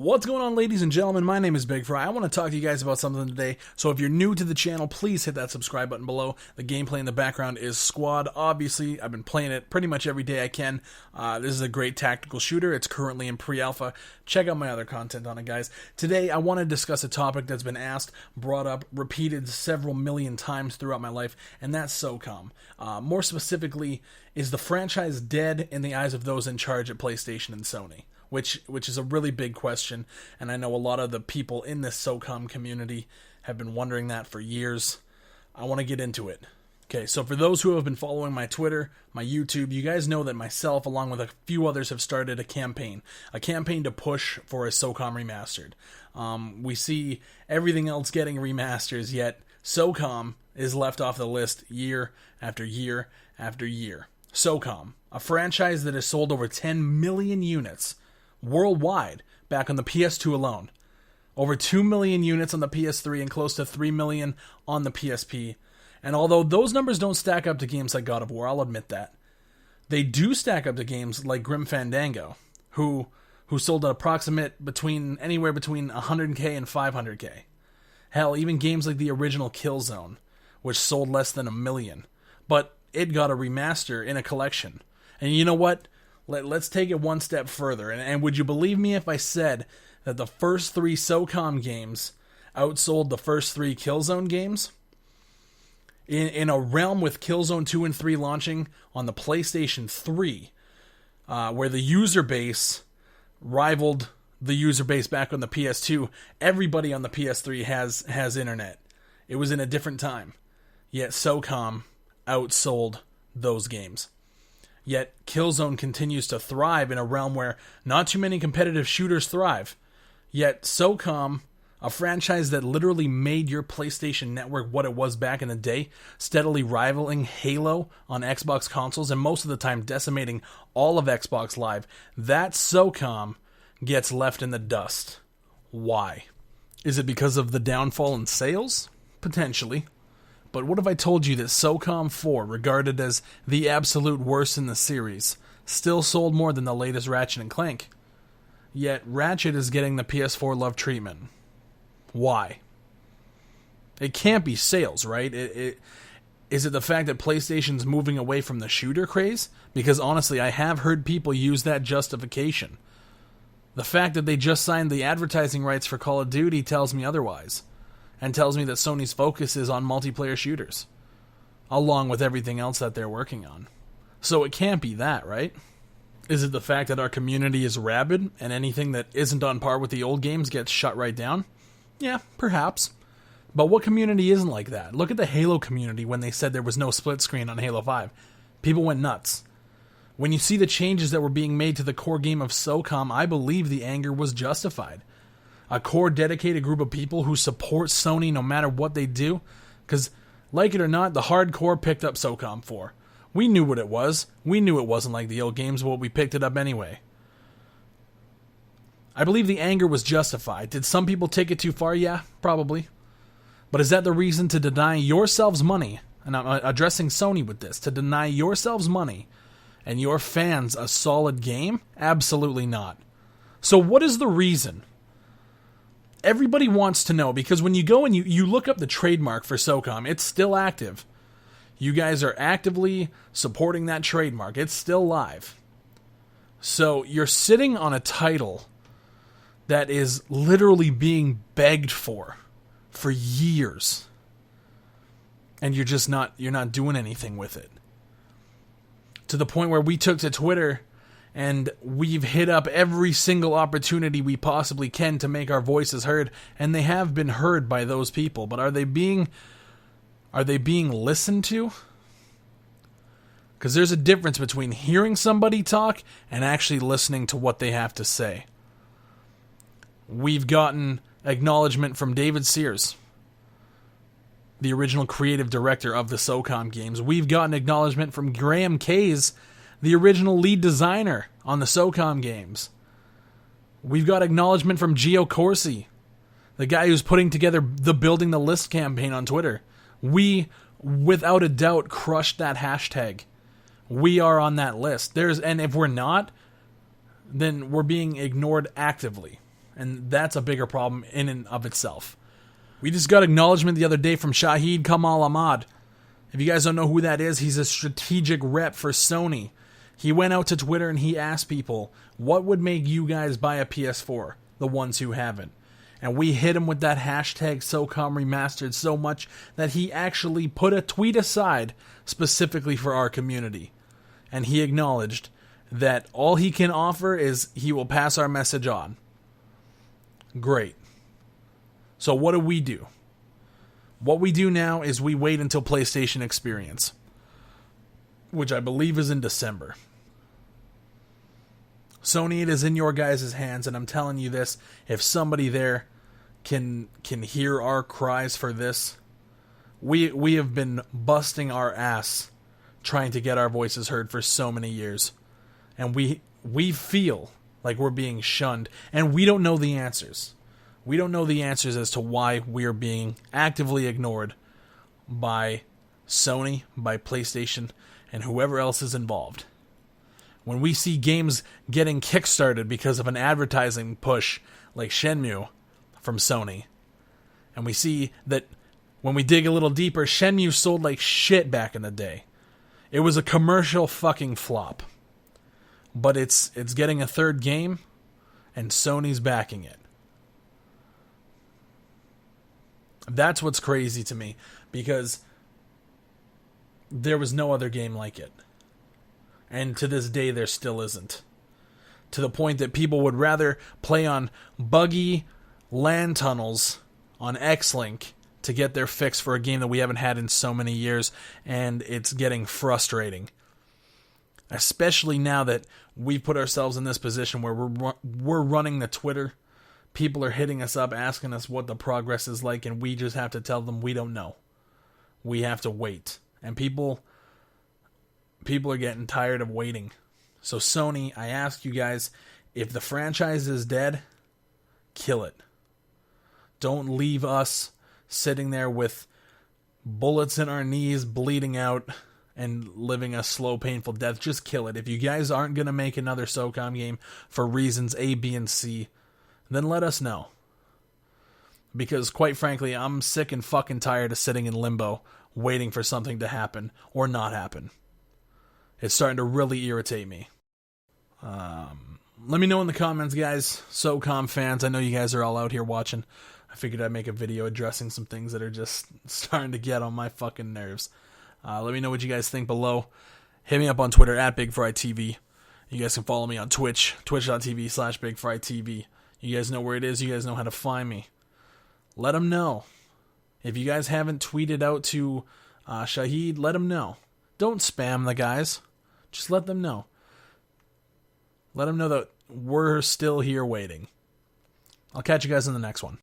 What's going on, ladies and gentlemen? My name is Big Fry. I want to talk to you guys about something today. So if you're new to the channel, please hit that subscribe button below. The gameplay in the background is Squad. Obviously, I've been playing it pretty much every day I can. This is a great tactical shooter. It's currently in pre-alpha. Check out my other content on it, guys. Today, I want to discuss a topic that's been asked, brought up, repeated several million times throughout my life, and that's SOCOM. More specifically, is the franchise dead in the eyes of those in charge at PlayStation and Sony? Which is a really big question, and I know a lot of the people in this SOCOM community have been wondering that for years. I want to get into it. Okay, so for those who have been following my Twitter, my YouTube, you guys know that myself, along with a few others, have started a campaign to push for a SOCOM remastered. We see everything else getting remasters, yet SOCOM is left off the list year after year after year. SOCOM, a franchise that has sold over 10 million units worldwide back on the PS2 alone. Over 2 million units on the PS3 and close to 3 million on the PSP. And although those numbers don't stack up to games like God of War, I'll admit that, they do stack up to games like Grim Fandango, who sold an approximate anywhere between 100k and 500k. Hell, even games like the original Killzone, which sold less than 1 million. But it got a remaster in a collection. And you know what? Let's take it one step further. And would you believe me if I said that the first 3 SOCOM games outsold the first 3 Killzone games? In a realm with Killzone 2 and 3 launching on the PlayStation 3, where the user base rivaled the user base back on the PS2, everybody on the PS3 has internet. It was in a different time. Yet SOCOM outsold those games. Yet Killzone continues to thrive in a realm where not too many competitive shooters thrive. Yet SOCOM, a franchise that literally made your PlayStation network what it was back in the day, steadily rivaling Halo on Xbox consoles and most of the time decimating all of Xbox Live, that SOCOM gets left in the dust. Why? Is it because of the downfall in sales? Potentially. But what if I told you that SOCOM 4, regarded as the absolute worst in the series, still sold more than the latest Ratchet & Clank? Yet Ratchet is getting the PS4 love treatment. Why? It can't be sales, right? Is it the fact that PlayStation's moving away from the shooter craze? Because honestly, I have heard people use that justification. The fact that they just signed the advertising rights for Call of Duty tells me otherwise. And tells me that Sony's focus is on multiplayer shooters, along with everything else that they're working on. So it can't be that, right? Is it the fact that our community is rabid, and anything that isn't on par with the old games gets shut right down? Yeah, perhaps. But what community isn't like that? Look at the Halo community when they said there was no split screen on Halo 5. People went nuts. When you see the changes that were being made to the core game of SOCOM, I believe the anger was justified. A core dedicated group of people who support Sony no matter what they do. Because, like it or not, the hardcore picked up SOCOM 4. We knew what it was. We knew it wasn't like the old games, but we picked it up anyway. I believe the anger was justified. Did some people take it too far? Yeah, probably. But is that the reason to deny yourselves money? And I'm addressing Sony with this. To deny yourselves money and your fans a solid game? Absolutely not. So what is the reason? Everybody wants to know, because when you go and you look up the trademark for SOCOM, it's still active. You guys are actively supporting that trademark. It's still live. So you're sitting on a title that is literally being begged for years. And you're not doing anything with it. To the point where we took to Twitter and we've hit up every single opportunity we possibly can to make our voices heard, and they have been heard by those people. But are they being listened to? Because there's a difference between hearing somebody talk and actually listening to what they have to say. We've gotten acknowledgement from David Sears, the original creative director of the SOCOM games. We've gotten acknowledgement from Graham Case, the original lead designer on the SOCOM games. We've got acknowledgement from Gio Corsi, the guy who's putting together the Building the List campaign on Twitter. We, without a doubt, crushed that hashtag. We are on that list. And if we're not, then we're being ignored actively. And that's a bigger problem in and of itself. We just got acknowledgement the other day from Shahid Kamal Ahmad. If you guys don't know who that is, he's a strategic rep for Sony. He went out to Twitter and he asked people, what would make you guys buy a PS4? The ones who haven't. And we hit him with that hashtag SOCOM Remastered so much that he actually put a tweet aside specifically for our community. And he acknowledged that all he can offer is he will pass our message on. Great. So what do? What we do now is we wait until PlayStation Experience, which I believe is in December. Sony, it is in your guys' hands, and I'm telling you this, if somebody there can hear our cries for this, we have been busting our ass trying to get our voices heard for so many years. And we feel like we're being shunned, and we don't know the answers. We don't know the answers as to why we're being actively ignored by Sony, by PlayStation, and whoever else is involved. When we see games getting kickstarted because of an advertising push like Shenmue from Sony, and we see that when we dig a little deeper, Shenmue sold like shit back in the day. It was a commercial fucking flop. But it's getting a third game, and Sony's backing it. That's what's crazy to me, because there was no other game like it. And to this day, there still isn't. To the point that people would rather play on buggy land tunnels on X-Link to get their fix for a game that we haven't had in so many years, and it's getting frustrating. Especially now that we put ourselves in this position where we're running the Twitter. People are hitting us up, asking us what the progress is like, and we just have to tell them we don't know. We have to wait. And people are getting tired of waiting. So Sony, I ask you guys, if the franchise is dead, kill it. Don't leave us sitting there with bullets in our knees, bleeding out, and living a slow, painful death. Just kill it. If you guys aren't going to make another SOCOM game for reasons A, B, and C, then let us know. Because quite frankly, I'm sick and fucking tired of sitting in limbo, waiting for something to happen or not happen. It's starting to really irritate me. Let me know in the comments, guys. SOCOM fans, I know you guys are all out here watching. I figured I'd make a video addressing some things that are just starting to get on my fucking nerves. Let me know what you guys think below. Hit me up on Twitter at BigFryTV. You guys can follow me on Twitch, twitch.tv/BigFryTV. You guys know where it is. You guys know how to find me. Let them know. If you guys haven't tweeted out to Shahid, let them know. Don't spam the guys. Just let them know. Let them know that we're still here waiting. I'll catch you guys in the next one.